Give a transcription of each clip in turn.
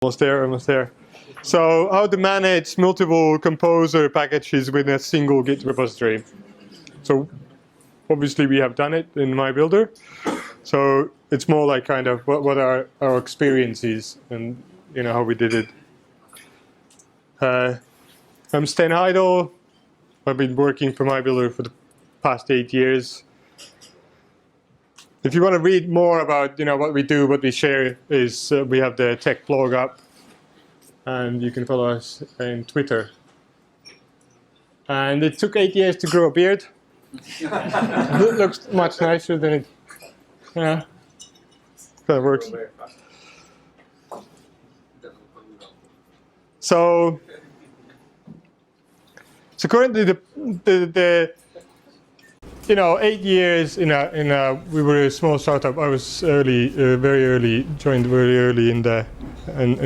Almost there, almost there. So how to manage multiple composer packages within a single Git repository. So obviously we have done it in my builder. So it's more like kind of what are our experiences and how we did it. I'm Sten Hiedel. I've been working for my builder for the past 8 years. If you want to read more about what we do, what we share, is we have the tech blog up, and you can follow us on Twitter. And it took 8 years to grow a beard. It looks much nicer than it. Yeah, that works. So currently the 8 years in a we were a small startup. I was joined very early in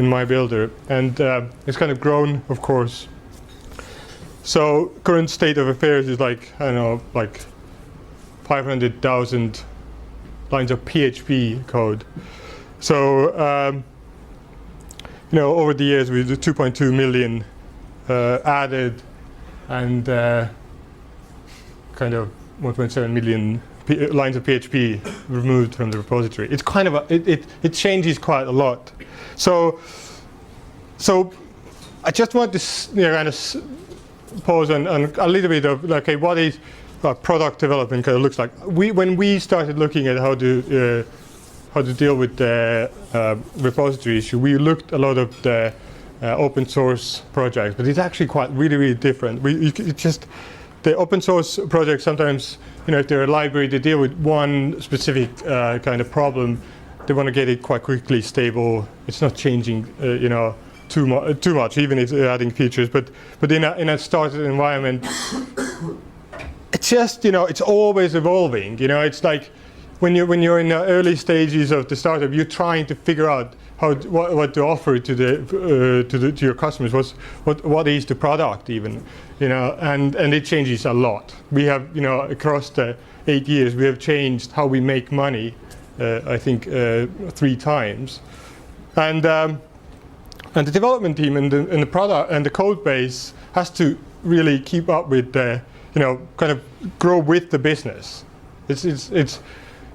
my builder, and it's kind of grown, of course. So current state of affairs is like 500,000 lines of PHP code. So over the years we did 2.2 million added, and kind of 1.7 million lines of PHP removed from the repository. It's kind of it changes quite a lot. So I just want to kind of pause on a little bit of what is product development kind of looks like. When we started looking at how to deal with the repository issue, we looked a lot of the open source projects, but it's actually quite really different. The open source projects sometimes, if they're a library, they deal with one specific kind of problem. They want to get it quite quickly stable. It's not changing, too much, even if they're adding features. But in a startup environment, it's just, it's always evolving. It's like when you're in the early stages of the startup, you're trying to figure out what to offer to your customers. What is the product even, and it changes a lot. We have, across the 8 years, we have changed how we make money, I think 3 times, and the development team and the product and the code base has to really keep up with the, kind of grow with the business. It's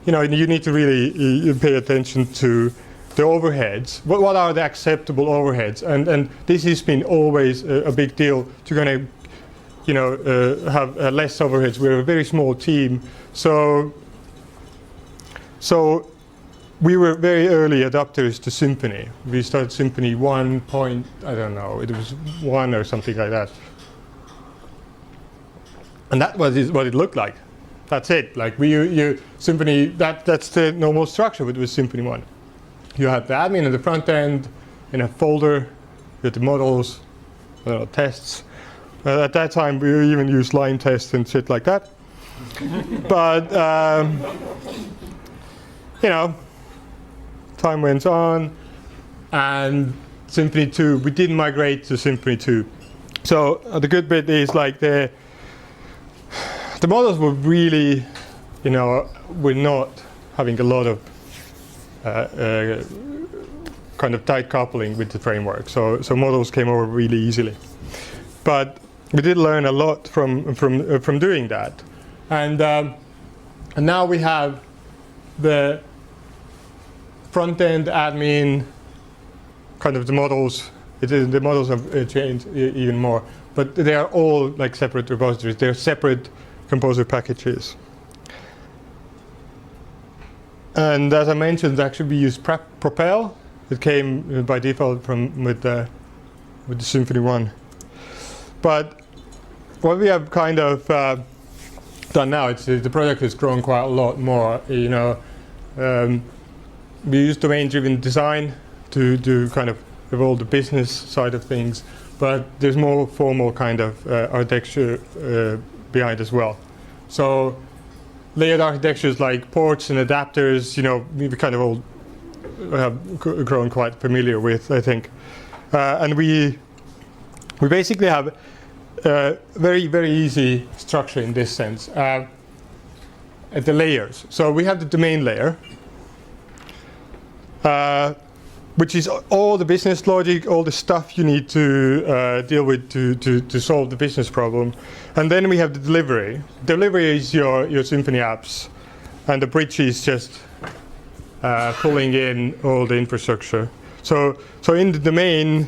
you need to really pay attention to the overheads. What are the acceptable overheads? And this has been always a big deal to kind of, have less overheads. We're a very small team, so we were very early adopters to Symfony. We started Symfony 1 point, I don't know, it was 1 or something like that. And that was what it looked like. That's it. Like Symfony, that's the normal structure with Symfony 1. You have the admin and the front end in a folder with the models, tests. At that time, we even used line tests and shit like that. But time went on, and Symfony 2, we didn't migrate to Symfony 2. So the good bit is like the models were really, we're not having a lot of kind of tight coupling with the framework. So models came over really easily. But we did learn a lot from doing that. And now we have the front-end admin, kind of the models. The models have changed even more. But they are all like separate repositories. They're separate composer packages. And as I mentioned, actually we use Propel. It came by default with the Symfony 1. But what we have kind of done now, the project has grown quite a lot more. We use domain-driven design to kind of evolve the business side of things, but there's more formal kind of architecture behind as well. So layered architectures like ports and adapters, we kind of all have grown quite familiar with, I think. And we basically have very, very easy structure in this sense. At the layers. So we have the domain layer. which is all the business logic, all the stuff you need to deal with to solve the business problem. And then we have the delivery. Delivery is your Symfony apps, and the bridge is just pulling in all the infrastructure. So in the domain,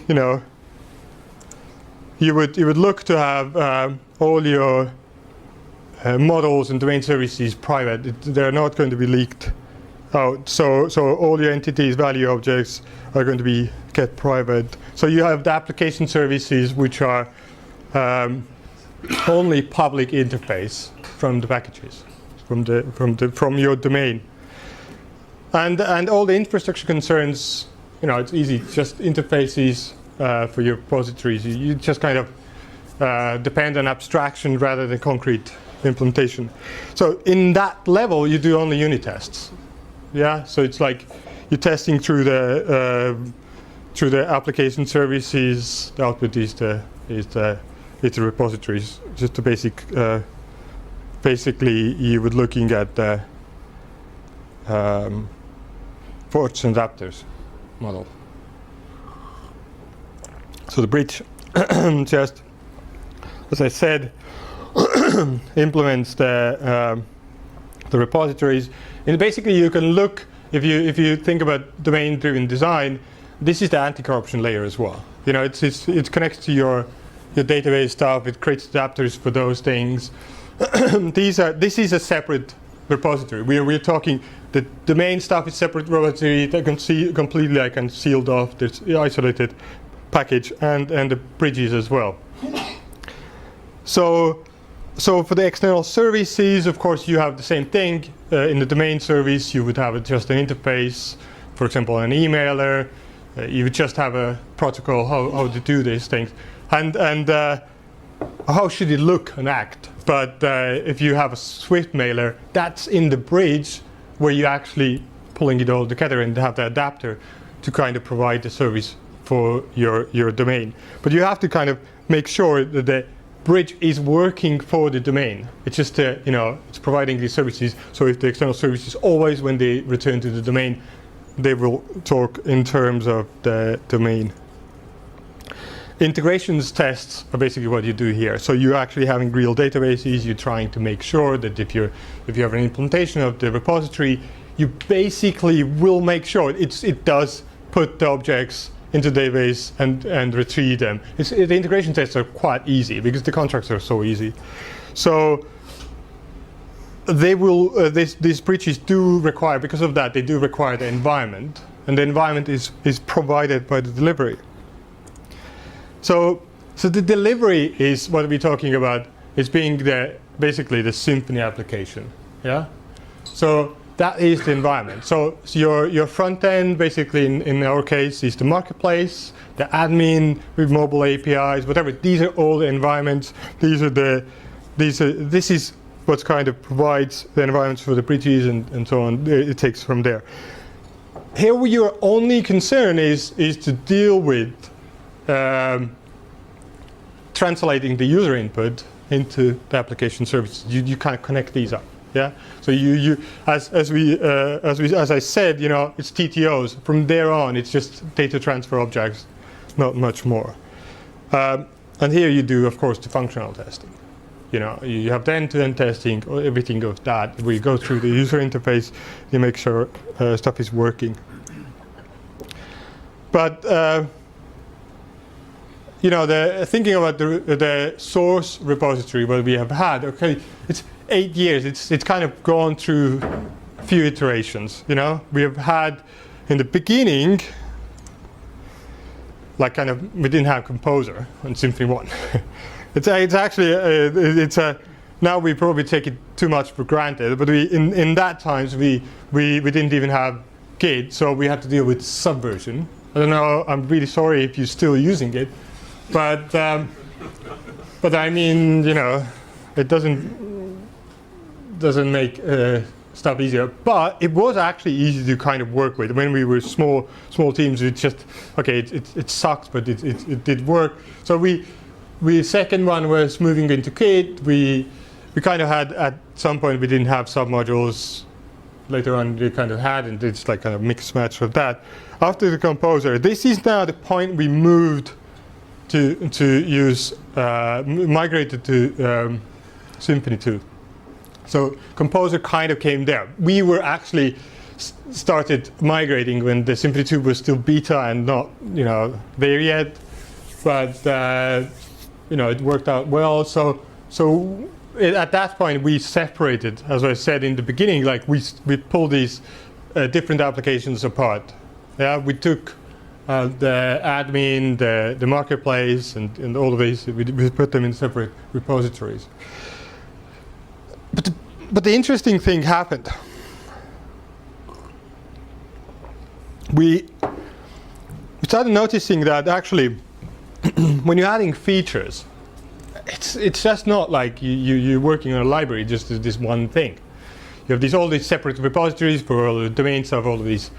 you would look to have all your models and domain services private. They're not going to be leaked out. So all your entities, value objects are going to be kept private. So you have the application services, which are only public interface from the packages, from your domain. And all the infrastructure concerns, it's easy. It's just interfaces for your repositories. You just kind of depend on abstraction rather than concrete implementation. So in that level, you do only unit tests. Yeah. So it's like you're testing through the application services. The output is the repositories. Just the basic. Basically, you would looking at the ports and adapters model. So the bridge just, as I said, implements the repositories. And basically, you can look, if you think about domain-driven design, this is the anti-corruption layer as well. It connects to your database stuff. It creates adapters for those things. This is a separate repository. We're talking the domain stuff is separate repository. They can see completely sealed off. There's isolated package and the bridges as well. So for the external services, of course, you have the same thing. In the domain service, you would have just an interface, for example, an emailer. You would just have a protocol how to do these things, and how should it look and act. But if you have a Swift mailer, that's in the bridge where you actually pulling it all together and have the adapter to kind of provide the service for your domain. But you have to kind of make sure that the bridge is working for the domain. It's just it's providing these services. So if the external services always, when they return to the domain, they will talk in terms of the domain. Integrations tests are basically what you do here. So you're actually having real databases. You're trying to make sure that if you have an implementation of the repository, you basically will make sure it does put the objects into the database and retrieve them. The integration tests are quite easy because the contracts are so easy. So they will these bridges do require, because of that, they do require the environment, and the environment is provided by the delivery. So the delivery is what we're talking about. Is being basically the Symfony application. Yeah. So that is the environment. So your front end, basically in our case, is the marketplace, the admin with mobile APIs, whatever. These are all the environments. This is what kind of provides the environments for the bridges and so on. It takes from there. Here, your only concern is to deal with translating the user input into the application services. You kind of connect these up. Yeah. So as I said, it's TTOs. From there on, it's just data transfer objects, not much more. And here you do, of course, the functional testing. You have the end-to-end testing, everything of that. We go through the user interface, you make sure stuff is working. But thinking about the source repository, what we have had, okay, it's 8 years. It's kind of gone through a few iterations. We have had in the beginning, we didn't have Composer on Symfony 1. It's actually now we probably take it too much for granted. But in that times we didn't even have Git, so we had to deal with Subversion. I don't know. I'm really sorry if you're still using it, but I mean, it doesn't make stuff easier. But it was actually easy to kind of work with. When we were small teams, it just it sucked, but it did work. So we second one was moving into Git. We kind of had, at some point, we didn't have submodules. later on you kind of had, and it's like kind of mix match of that. After the composer, this is now the point we moved to use, migrated to Symfony 2. So composer kind of came there. We were actually started migrating when the Symfony 2 was still beta and not, there yet, but it worked out well. So at that point we separated, as I said in the beginning, like we pulled these different applications apart. Yeah, we took the admin, the marketplace, and all of these. We put them in separate repositories. But the interesting thing happened. We started noticing that actually, when you're adding features, it's just not like you're working on a library, just this one thing. You have all these separate repositories for all the domains of all of these,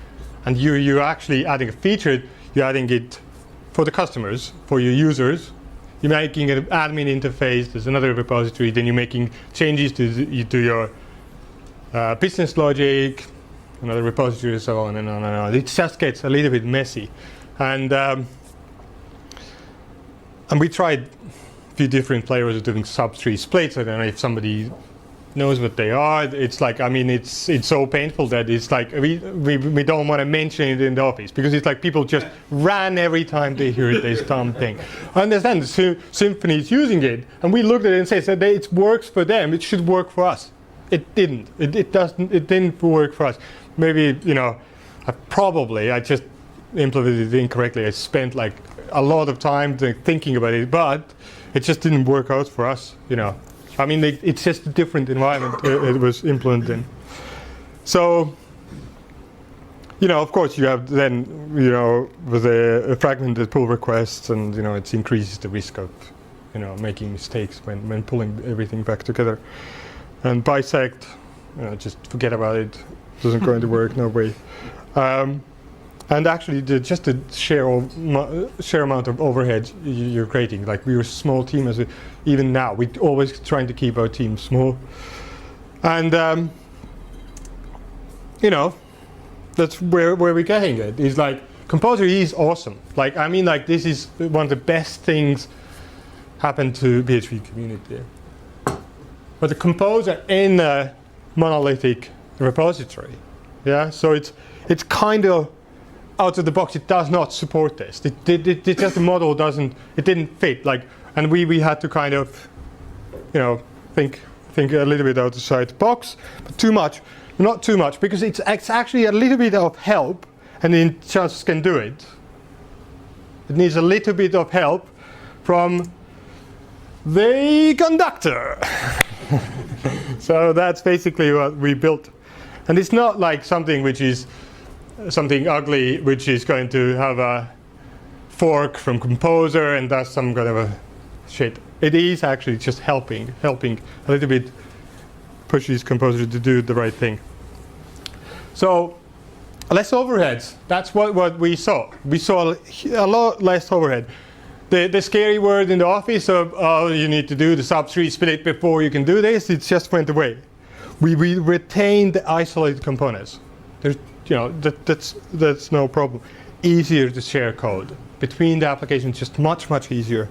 and you're actually adding a feature. You're adding it for the customers, for your users. You're making an admin interface. There's another repository. Then you're making changes to your business logic, another repository, and so on and on and on. It just gets a little bit messy, and we tried a few different flavors of doing sub-tree splits. I don't know if somebody knows what they are. It's like, it's so painful that it's like we don't want to mention it in the office, because it's like people just ran every time they hear this dumb thing. I understand Symfony is using it, and we looked at it and said that it works for them. It should work for us. It didn't. It didn't work for us. Maybe I just implemented it incorrectly. I spent like a lot of time thinking about it, but it just didn't work out for us. It's just a different environment it was implemented in. So, of course you have then, with a fragmented pull requests, and, it increases the risk of, making mistakes when pulling everything back together. And bisect, just forget about it. Doesn't going to work, no way. And actually, just the sheer amount of overhead you're creating. Like, we're a small team, even now. We're always trying to keep our team small. And, that's where we're getting it. Is like, Composer is awesome. This is one of the best things happened to PHP community. But the Composer in a monolithic repository, yeah. So it's kind of out of the box. It does not support this. It just the model doesn't. It didn't fit. And we had to kind of, think a little bit outside the box, but too much, not too much, because it's actually a little bit of help, and then just can do it. It needs a little bit of help from the conductor. So that's basically what we built. And it's not like something which is something ugly, which is going to have a fork from Composer and that's some kind of a shit. It is actually just helping a little bit, pushes Composer to do the right thing. So less overheads. That's what we saw. We saw a lot less overhead. The scary word in the office of, oh, you need to do the sub-tree split before you can do this, it just went away. We retained the isolated components. There's, that's no problem. Easier to share code between the applications, just much easier.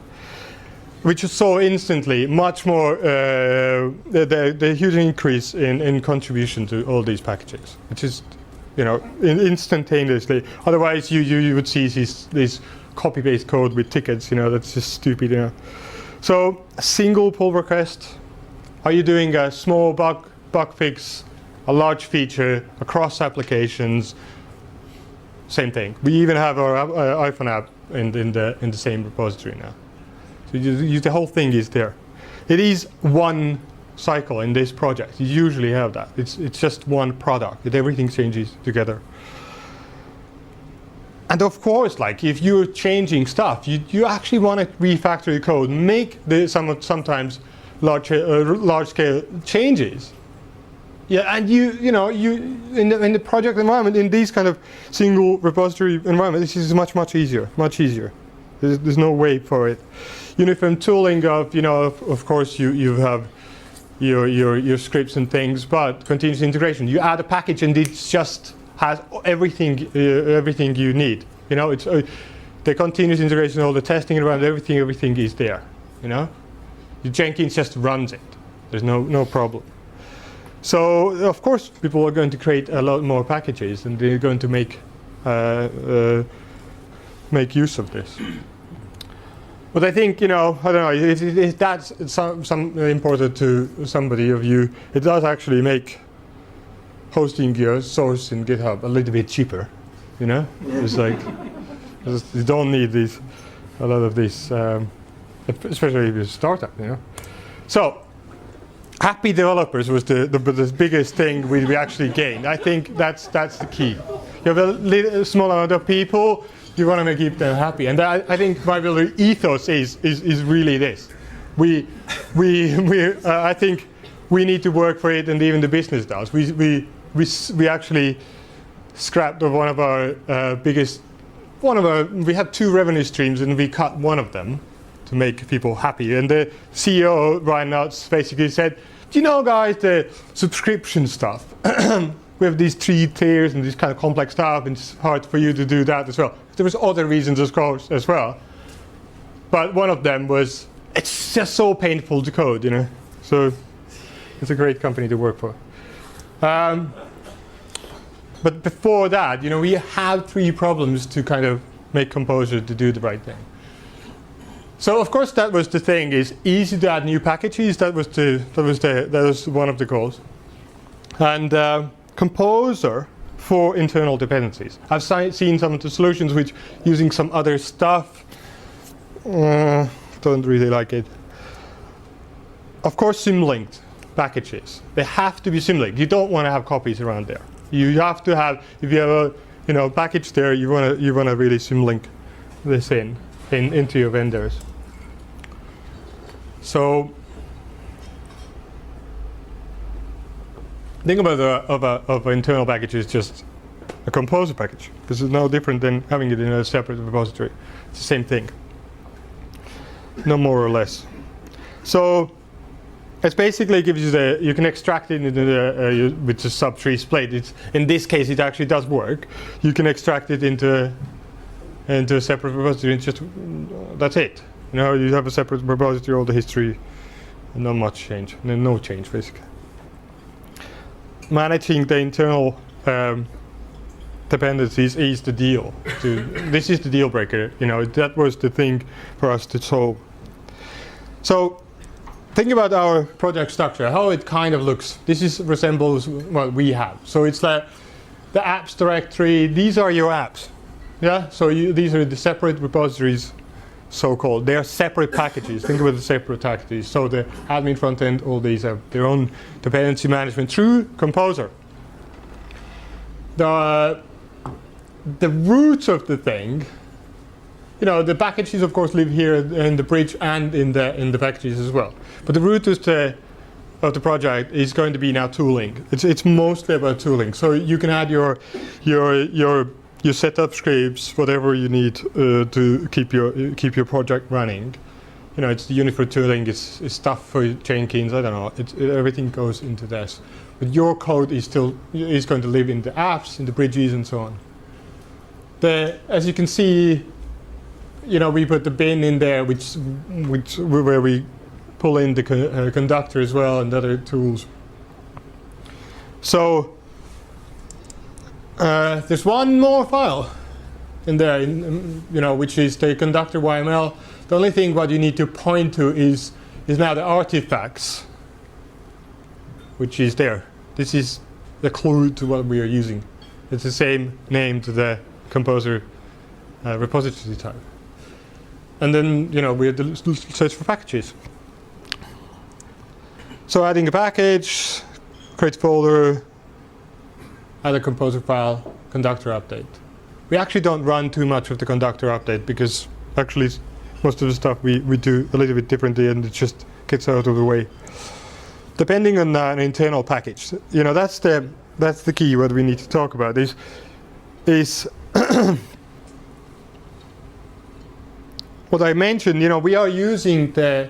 We just saw instantly much more the huge increase in contribution to all these packages, which is, instantaneously. Otherwise, you would see these copy-paste code with tickets, that's just stupid, So a single pull request. Are you doing a small bug fix, a large feature across applications? Same thing. We even have our iPhone app in the same repository now. So the whole thing is there. It is one cycle in this project. You usually have that. It's just one product. Everything changes together. And of course, if you're changing stuff, you actually want to refactor the code, make sometimes large-scale changes. Yeah, and you in the project environment, in these kind of single repository environment, this is much easier. There's no way for it. Uniform tooling of, of course, you have your scripts and things, but continuous integration. You add a package and it just has everything you need. You know, it's the continuous integration, all the testing around everything is there. You know, Jenkins just runs it. There's no problem. So of course people are going to create a lot more packages and they're going to make use of this. But I think, you know, I don't know, if that's some important to somebody of you, it does actually make hosting your source in GitHub a little bit cheaper, you know? It's like, you don't need a lot of these, especially if you're a startup, you know? So, happy developers was the biggest thing we actually gained. I think that's the key. You have a small amount of people, you want to keep them happy, and I think my ethos is really this. I think we need to work for it, and even the business does. We actually scrapped one of our we had 2 revenue streams, and we cut one of them to make people happy. And the CEO Ryan Nuts basically said, "Do you know, guys, the subscription stuff? We have these 3 tiers and this kind of complex stuff, and it's hard for you to do that as well." There was other reasons, of course, as well. But one of them was, it's just so painful to code, you know. So it's a great company to work for. But before that, you know, we have 3 problems to kind of make Composer to do the right thing. So of course that was the thing, is easy to add new packages. That was one of the goals. And Composer for internal dependencies. I've seen some of the solutions which using some other stuff. Don't really like it. Of course, symlinked packages. They have to be symlinked. You don't want to have copies around there. You have to have, if you have a package there, you want to really symlink this into your vendors. So think of an internal package as just a Composer package, because it's no different than having it in a separate repository. It's the same thing, no more or less. So it basically gives you you can extract it into with the subtree split. In this case, it actually does work. You can extract it into a separate repository, and just that's it. You know, you have a separate repository, all the history, and not much change, no change basically. Managing the internal dependencies is the deal. This is the deal breaker. You know, that was the thing for us to solve. So think about our project structure, how it kind of looks. This resembles what we have. So it's like the apps directory. These are your apps. Yeah. So these are the separate repositories, so-called. They are separate packages. Think about the separate packages. So the admin front end, all these have their own dependency management through Composer. The roots of the thing, you know, the packages of course live here in the bridge and in the packages as well. But the root of the project is going to be now tooling. It's mostly about tooling. So you can add your setup scripts, whatever you need to keep your project running. You know, it's the unit for tooling. It's stuff for Jenkins. I don't know. Everything goes into this. But your code is going to live in the apps, in the bridges, and so on. As you can see, you know, we put the bin in there, where we pull in the conductor as well and other tools. So there's one more file in there, you know, which is the conductor YML. The only thing what you need to point to is now the artifacts, which is there. This is the clue to what we are using. It's the same name to the Composer repository type. And then, you know, we search for packages. So adding a package, create folder, add a Composer file, conductor update. We actually don't run too much of the conductor update, because actually most of the stuff we do a little bit differently, and it just gets out of the way. Depending on an internal package, you know, that's the key. What we need to talk about is what I mentioned. You know, we are using the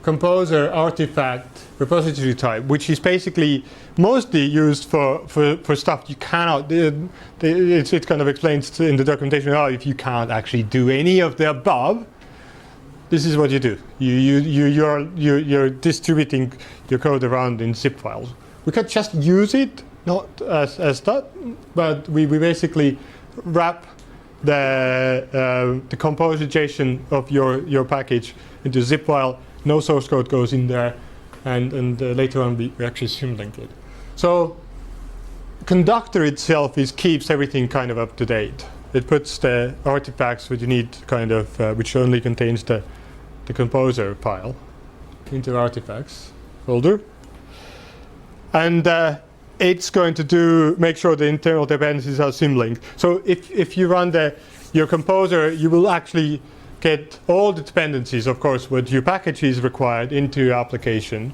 composer artifact repository type, which is basically mostly used for stuff you cannot. It kind of explains in the documentation how if you can't actually do any of the above, this is what you do. You're distributing your code around in zip files. We could just use it, not as that, but we basically wrap the composition of your package into a zip file. No source code goes in there, and later on we actually symlink it. So conductor itself keeps everything kind of up to date. It puts the artifacts which you need kind of, which only contains the composer file into artifacts folder. And it's going to make sure the internal dependencies are symlinked. So if you run your composer, you will actually get all the dependencies, of course, what your package is required into your application,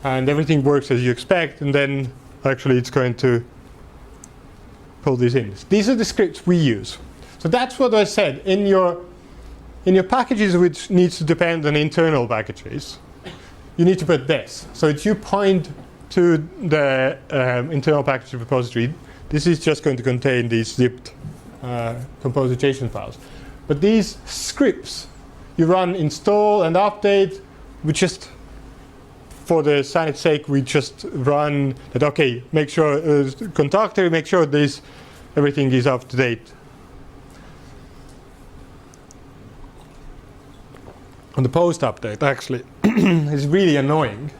and everything works as you expect, and then actually it's going to pull these in. These are the scripts we use. So that's what I said. In your packages which needs to depend on internal packages, you need to put this. So if you point to the internal package repository, this is just going to contain these zipped composition files. But these scripts, you run install and update. We just, for the sanity's sake, we just run that. Okay, make sure conductor, make sure everything is up to date. On the post update, actually, is really annoying.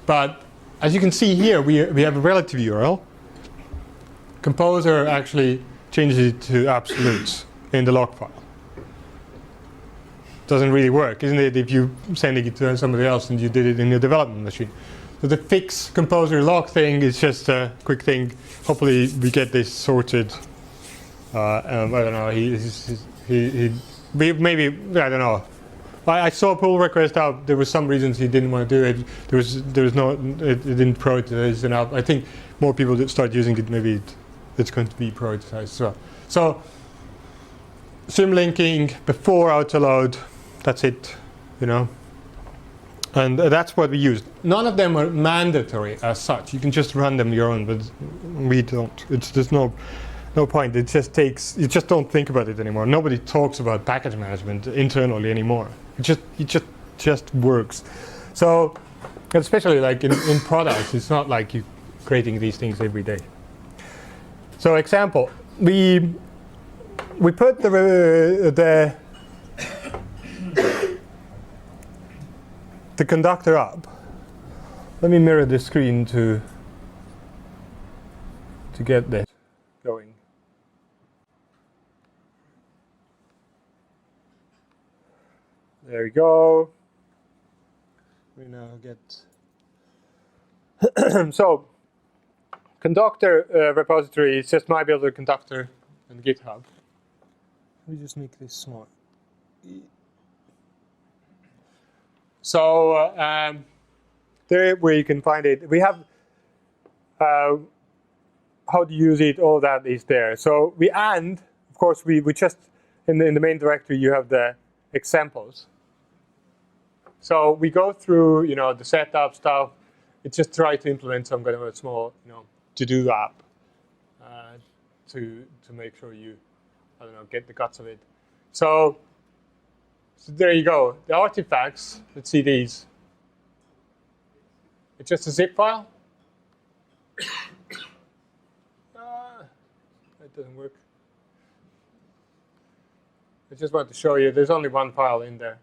But as you can see here, we have a relative URL. Composer actually changes it to absolutes in the log file. Doesn't really work, isn't it, if you sending it to somebody else and you did it in your development machine. So the fix composer log thing is just a quick thing. Hopefully we get this sorted. I don't know. Maybe I don't know. I saw a pull request out. There was some reasons he didn't want to do it. There was no. It didn't prioritize enough. I think more people that start using it. Maybe it's going to be prioritized as well. So symlinking before autoload. That's it, and that's what we use. None of them are mandatory as such. You can just run them your own, but we don't. There's no point. It just takes. You just don't think about it anymore. Nobody talks about package management internally anymore. It just works. So, especially like in products, it's not like you creating these things every day. So, example, we put the conductor up. Let me mirror the screen to get this going. There we go. We now get so conductor repository is just my builder conductor and GitHub. Let me just make this small. So there where you can find it. We have how to use it, all that is there. So of course, we just, in the main directory, you have the examples. So we go through, the setup stuff. It just try to implement some kind of a small, to-do app to make sure you, get the guts of it. So there you go. The artifacts, let's see these. It's just a zip file. That doesn't work. I just want to show you, there's only one file in there.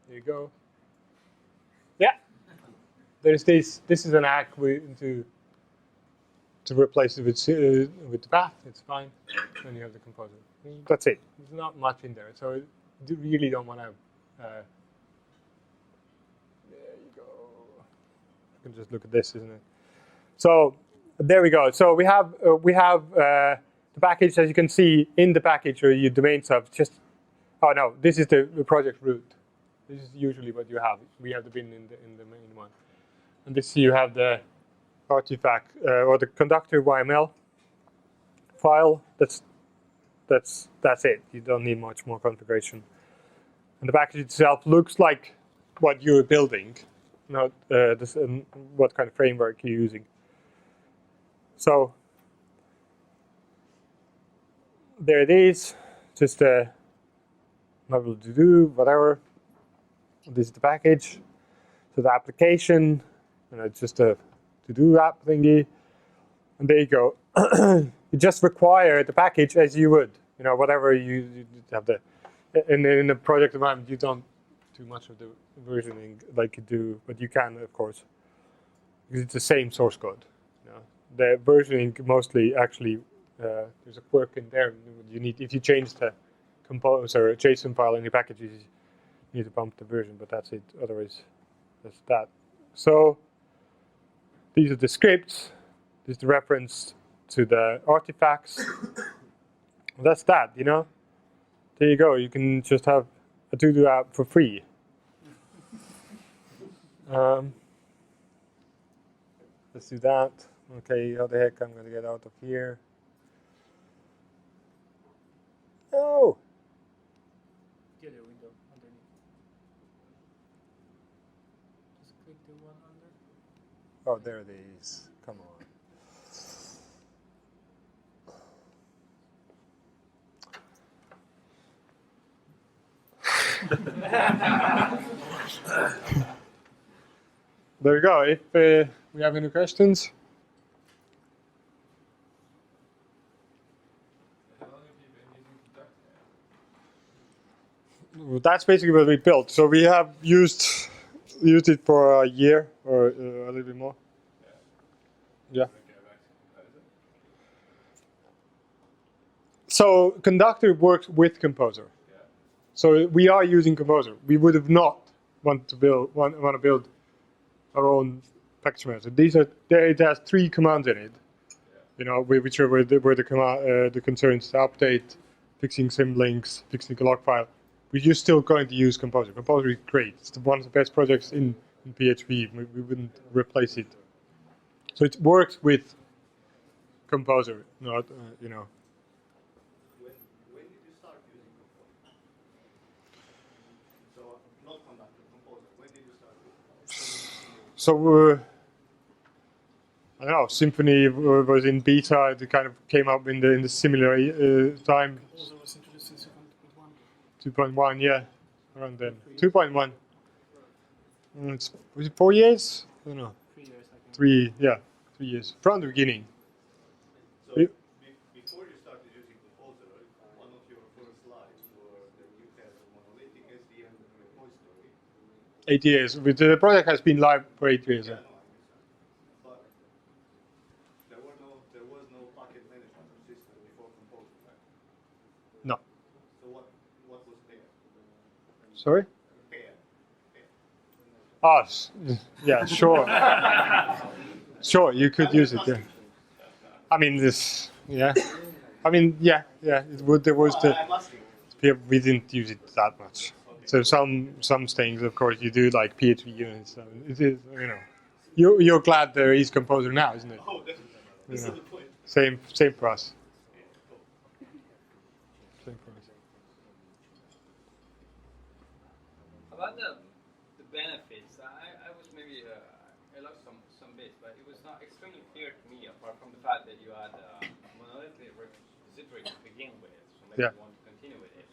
There you go. Yeah. There's this. This is an ACK to replace it with the path. It's fine. Then you have the composer. That's it. There's not much in there. So you really don't want to. There you go. You can just look at this, isn't it? So there we go. So we have the package, as you can see in the package or your domain sub. Just this is the project root. This is usually what you have. We have the bin in the main one, and this you have the artifact or the conductor YML file. That's it. You don't need much more configuration. And the package itself looks like what you're building, not what kind of framework you're using. So there it is, just a level to do, whatever. This is the package. So the application, and it's just a to-do app thingy. And there you go. You just require the package as you would, whatever you have the. In the project environment, you don't do much of the versioning like you do, but you can, of course, because it's the same source code. The versioning mostly actually there's a quirk in there. You need, if you change the compose or JSON file in your packages, you need to bump the version, but that's it. Otherwise, that's that. So these are the scripts. This is the reference to the artifacts. That's that, There you go. You can just have a to-do app for free. Let's do that. Okay, how the heck I'm going to get out of here? Oh! Get a window underneath. Just click the one under. Oh, there it is. Come on. There we go. If we have any questions. That's basically what we built. So we have used it for a year or a little bit more. Yeah. So Conductor works with Composer. So we are using Composer. We would have not want to build our own package manager. It has 3 commands in it. Which are where the concerns: update, fixing symlinks, fixing a log file. We're just still going to use Composer. Composer is great. It's one of the best projects in PHP. We wouldn't replace it. So it works with Composer, not When did you start using Composer? So not Conductor, Composer. When did you start using it? So I don't know. Symfony was in beta. It kind of came up in the similar time. Composer was introduced in 2.1. 2.1, yeah, around then. 2.1. Was it 4 years? I don't know. 3 years, I think. 3 years from the beginning. So before you started using Composer, one of your first slides were that you had a monolithic SDN repository. 8 years. The project has been live for 8 years. Yeah, no, but there was no packet management system before Composer, right? No. So what was there? Sorry? Pair. Ah, yeah, sure. Sure, you could use it. Yeah. I mean, yeah. I mean, yeah. There was I'm asking. we didn't use it that much. So some things, of course, you do like PHP units. So it is, you're glad there is Composer now, isn't it? Oh, definitely. That's the point. Same for us. Same for us. About the benefits, I was maybe I lost some bits, but it was not extremely clear to me. Apart from the fact that you had monolithic repository to begin with, so maybe you want to continue with it.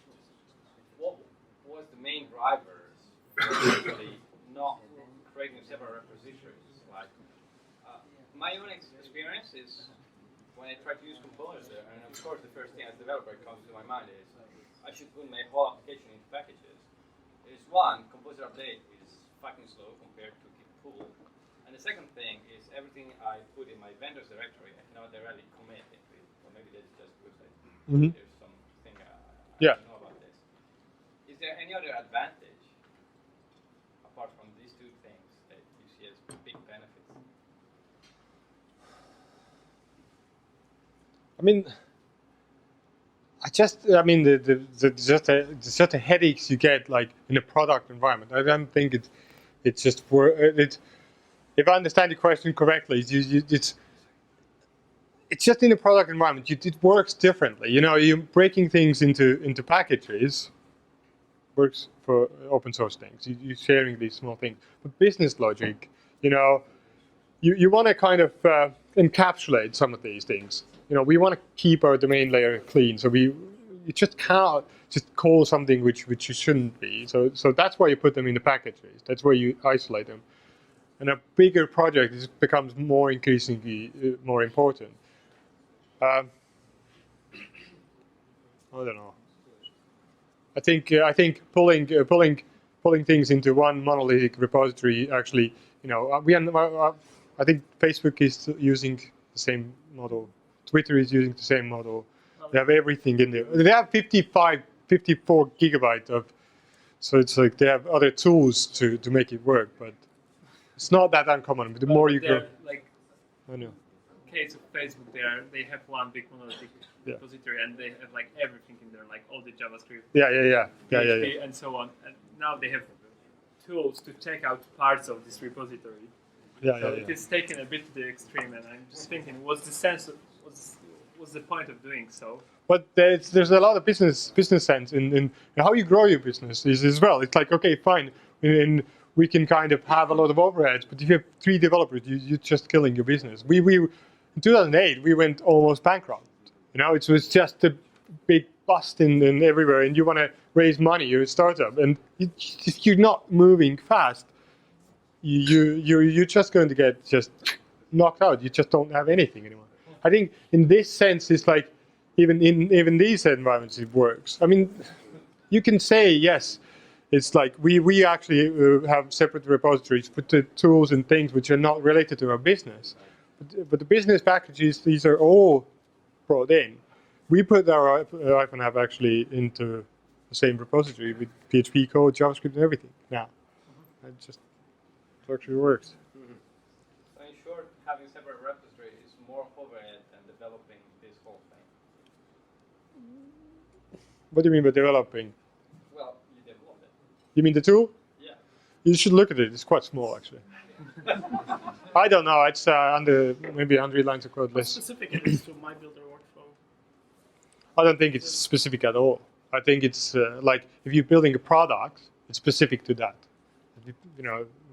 What was the main drivers for actually not creating separate repositories? Like my own experience is when I try to use Composer, and of course the first thing as a developer comes to my mind is I should put my whole application into packages. Is one, Composer update is fucking slow compared to Git pull. And the second thing is everything I put in my vendors directory, I cannot directly commit into it. Or maybe that's just because there's something I don't know about this. Is there any other advantage apart from these two things that you see as big benefits? I mean, the headaches you get like in a product environment. I don't think it's just for it. If I understand the question correctly, it's just in a product environment. It works differently. You're breaking things into packages, works for open source things. You're sharing these small things. But business logic, you want to kind of encapsulate some of these things. We want to keep our domain layer clean, so you just cannot just call something which you shouldn't be. So that's why you put them in the packages. That's why you isolate them. And a bigger project becomes more increasingly more important. I don't know. I think pulling things into one monolithic repository actually, I think Facebook is using the same model. Twitter is using the same model. They have everything in there. They have 54 gigabytes of, so it's like they have other tools to make it work, but it's not that uncommon. But the more you go, like, I know. case of Facebook, they have one big monolithic repository, and they have like everything in there, like all the JavaScript, PHP, and so on. And now they have tools to check out parts of this repository. It is taken a bit to the extreme, and I'm just thinking, what's the point of doing so? But there's a lot of business sense in how you grow your business is as well. It's like, okay, fine, and we can kind of have a lot of overheads, but if you have 3 developers, you're just killing your business. We in 2008 we went almost bankrupt. It was just a big bust in everywhere, and you want to raise money, you're a startup, and if you're not moving fast, you're just going to get just knocked out. You just don't have anything anymore. I think in this sense, it's like even these environments it works. I mean, you can say yes. It's like we actually have separate repositories for the tools and things which are not related to our business. But the business packages, these are all brought in. We put our iPhone app actually into the same repository with PHP code, JavaScript, and everything now. It actually works. So in short, having separate repository is more overhead than developing this whole thing. What do you mean by developing? Well, you develop it. You mean the tool? Yeah. You should look at it. It's quite small, actually. I don't know. It's under maybe 100 lines of code How less. specific it is to my builder workflow? I don't think it's specific at all. I think it's like if you're building a product, it's specific to that.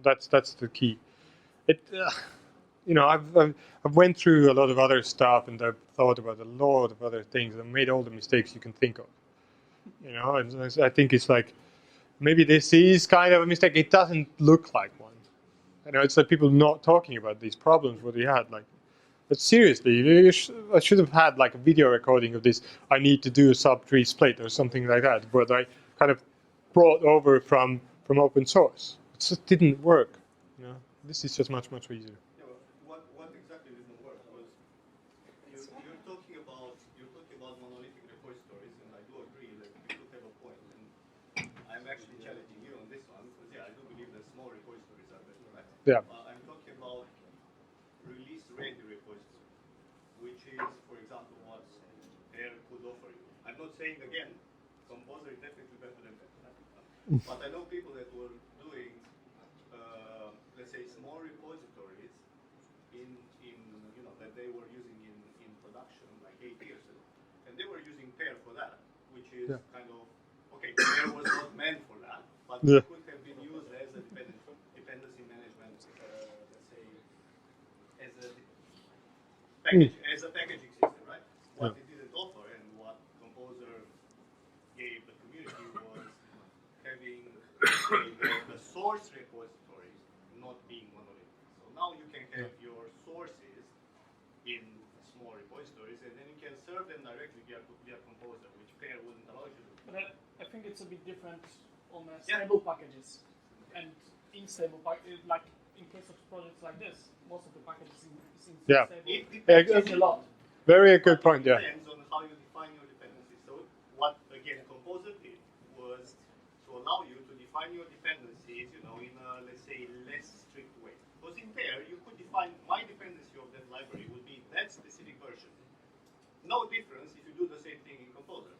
That's the key. I've went through a lot of other stuff, and I've thought about a lot of other things and made all the mistakes you can think of. And I think it's like maybe this is kind of a mistake. It doesn't look like one. It's like people not talking about these problems what we had. But seriously, I should have had like a video recording of this. I need to do a sub-tree split or something like that, but I kind of brought over from open source. It just didn't work. This is just much easier. Yeah, but what exactly didn't work was you're talking about monolithic repositories, and I do agree that you could have a point. And I'm actually challenging you on this one because I do believe that small repositories are better, right? Yeah. I'm talking about release-ready repository, which is, for example, what Air could offer you. I'm not saying again, Composer is definitely better than that, but I know people that were doing, let's say, small repositories that they were using in production like 8 years ago, and they were using Pair for that, which is kind of okay. Pair was not meant for that, but it could have been used as a dependency management, let's say, as a packaging system, right? What it didn't offer and what Composer gave the community was having the source repositories not being monolithic. So now you can have your sources in small repositories, and then you can serve them directly via Composer, which Pair wouldn't allow you to do. But I think it's a bit different on stable packages. And in stable packages, like in case of projects like this, most of the packages seem stable. It depends a lot. Very good point. It depends on how you define your dependencies. So what, again, Composer did was to allow you to define your dependencies, in a, let's say, less strict way. Because in Pair, you could define my dependency of that library would be that specific version. No difference if you do the same thing in Composer.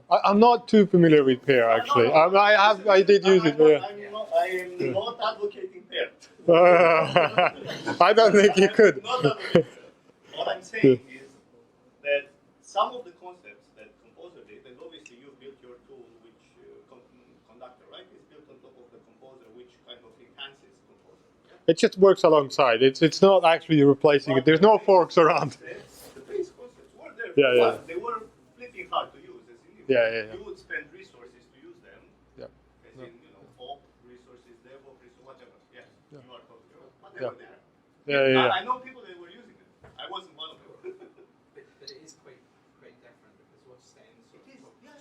I'm not too familiar with Pair, actually. I did use it. I am not advocating Pair. I don't think you could. What I'm saying is that some of the concepts that Composer did, and obviously you built your tool which conducts It just works alongside. It's not actually replacing it. There's no forks around. The base concepts were there. Yeah. They were flipping hard to use. As in, Yeah. You would spend resources to use them. Yeah. As in, op resources, dev op resources, whatever. Yes, Yeah. you are totally right. But they Yeah. were there. Yeah. I know people that were using it. I wasn't one of them. But it is quite different because what Sten's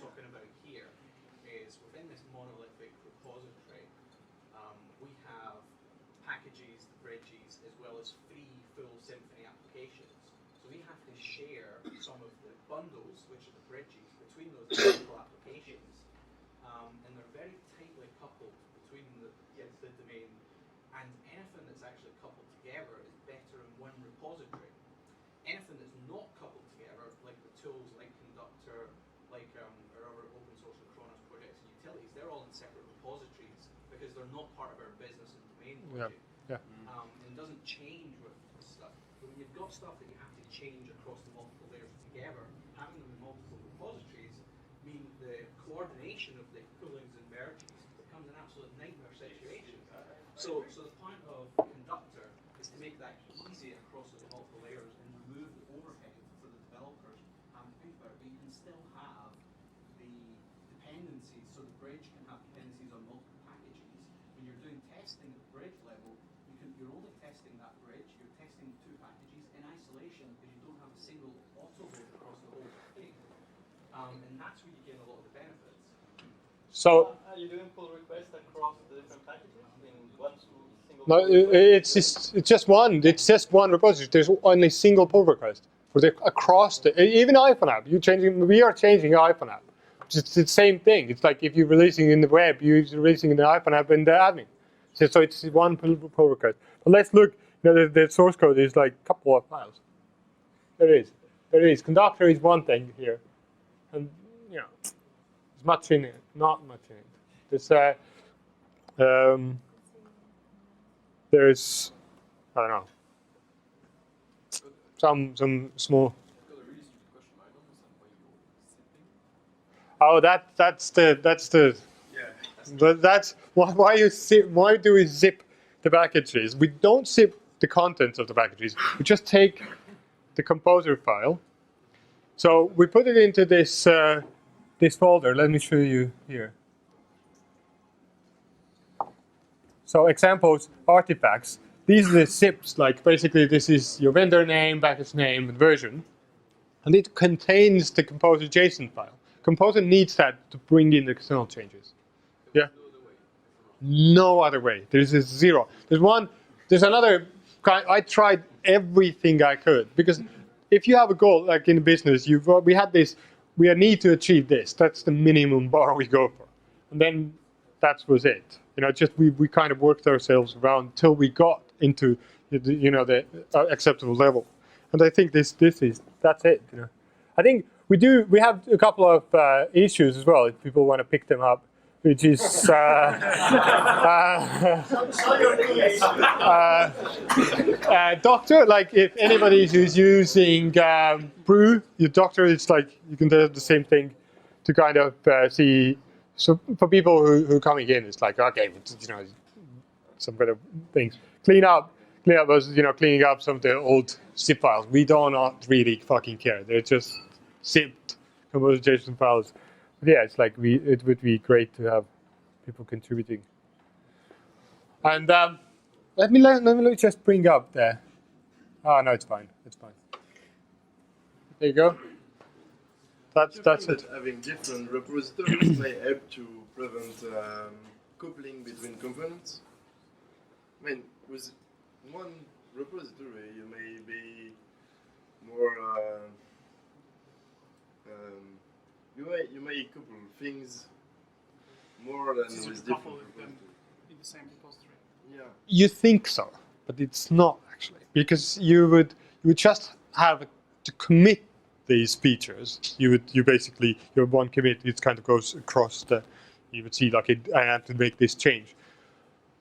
talking about here is within this monolithic repository, we have packages, the bridges, as well as free full Symfony applications. So we have to share some of the bundles, which are the bridges, between those multiple applications, and they're very tightly coupled between the domain, and anything that's actually coupled together is better in one repository. Anything that's not coupled together, like the tools, like Conductor, like our other open source Acronis projects and utilities, they're all in separate repositories because they're not part of our business and domain logic. Yeah. And it doesn't change with stuff. But when you've got stuff that you have to change across the multiple layers together, having them in multiple repositories mean the coordination of the pullings and merges becomes an absolute nightmare situation. So the point of Conductor is to make that easy across the multiple layers and remove the overhead for the developers and the think about it. But you can still have the dependencies, so the bridge can have dependencies on multiple packages. When you're doing testing at the bridge level, you're only testing that bridge, you're testing two packages in isolation because you don't have a single auto load across the whole thing. And that's where you gain a lot of the benefits. So Are you doing pull requests across the different packages in one single? no, it's just one. It's just one repository. There's only single pull request for the across the even iPhone app. We are changing iPhone app. It's the same thing. It's like if you're releasing in the web, you're releasing in the iPhone app in the admin. So it's one pull request. But let's look. The source code is like a couple of files. There it is. Conductor is one thing here, and there's much in it. Not much in it. There's I don't know, some small. Oh, that's the. But that's why do we zip the packages? We don't zip the contents of the packages. We just take the composer file. So we put it into this this folder. Let me show you here. So examples, artifacts. These are the zips. Like basically, this is your vendor name, package name, and version, and it contains the composer JSON file. Composer needs that to bring in the external changes. Yeah. No other way. There's a zero. There's another kind. I tried everything I could because if you have a goal like in business, we need to achieve this. That's the minimum bar we go for, and then that was it. Just we kind of worked ourselves around until we got into the acceptable level, and I think that's it. I think we have a couple of issues as well if people want to pick them up. Which is Doctor. Like if anybody who's using Brew, your Doctor, it's like you can do the same thing to kind of see. So for people who are coming in, it's like okay, some kind of things. Clean up was cleaning up some of the old zip files. We do not really fucking care. They're just zipped composition files. Yeah, it's like it would be great to have people contributing. And let me just bring up there. Oh no, it's fine. It's fine. There you go. That's it. Having different repositories may help to prevent coupling between components. I mean, with one repository, you may be more. You may couple things more than with different repositories. In the same repository. Yeah. You think so, but it's not actually, because you would just have to commit these features. You basically your one commit, it kind of goes across you would see like I have to make this change.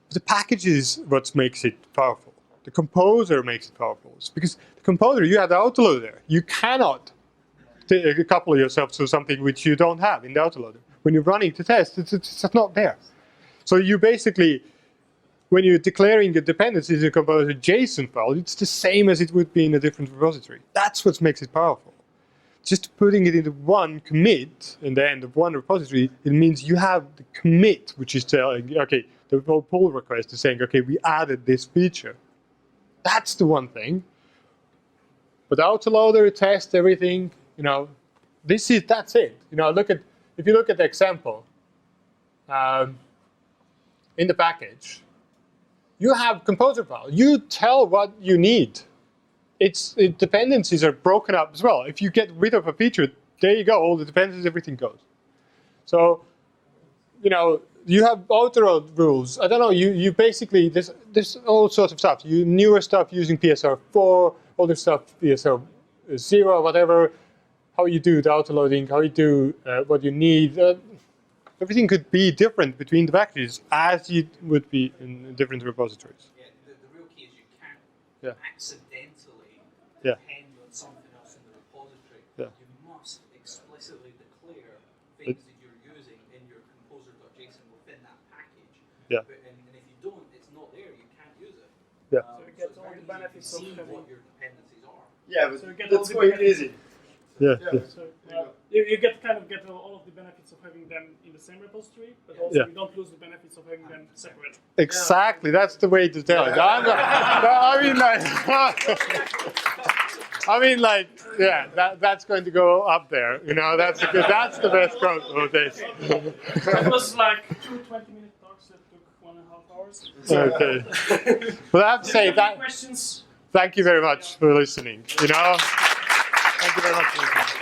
But the package is what makes it powerful. The composer makes it powerful. It's because the composer, you have the autoloader there. You cannot couple yourself to something which you don't have in the autoloader. When you're running the test, it's not there. So you basically, when you're declaring a dependency in a composer JSON file, it's the same as it would be in a different repository. That's what makes it powerful. Just putting it into one commit in the end of one repository, it means you have the commit, which is telling, okay, the whole pull request is saying, okay, we added this feature. That's the one thing. But the autoloader, test everything, that's it. If you look at the example, in the package, you have composer file. You tell what you need. Dependencies are broken up as well. If you get rid of a feature, there you go. All the dependencies, everything goes. So, you have auto rules. I don't know. You basically there's all sorts of stuff. Newer stuff using PSR4, older stuff PSR0, whatever. How you do the autoloading, how you do what you need. Everything could be different between the packages as it would be in different repositories. Yeah, the real key is you can't accidentally Yeah. depend on something else in the repository. Yeah. You must explicitly declare things that you're using in your composer.json within that package. Yeah. And if you don't, it's not there, you can't use it. Yeah. So you get all the benefits of see having. what your dependencies are. Yeah, but So you get all that's the quite benefits. easy. Yeah. So you get all of the benefits of having them in the same repository, but also Yeah. you don't lose the benefits of having them separate. Exactly. That's the way to tell it. That's going to go up there. That's the best quote of this. That was like 2 20-minute talks that took 1.5 hours. Okay. Well, I have to say Questions? thank you very much for listening. Thank you very much for listening.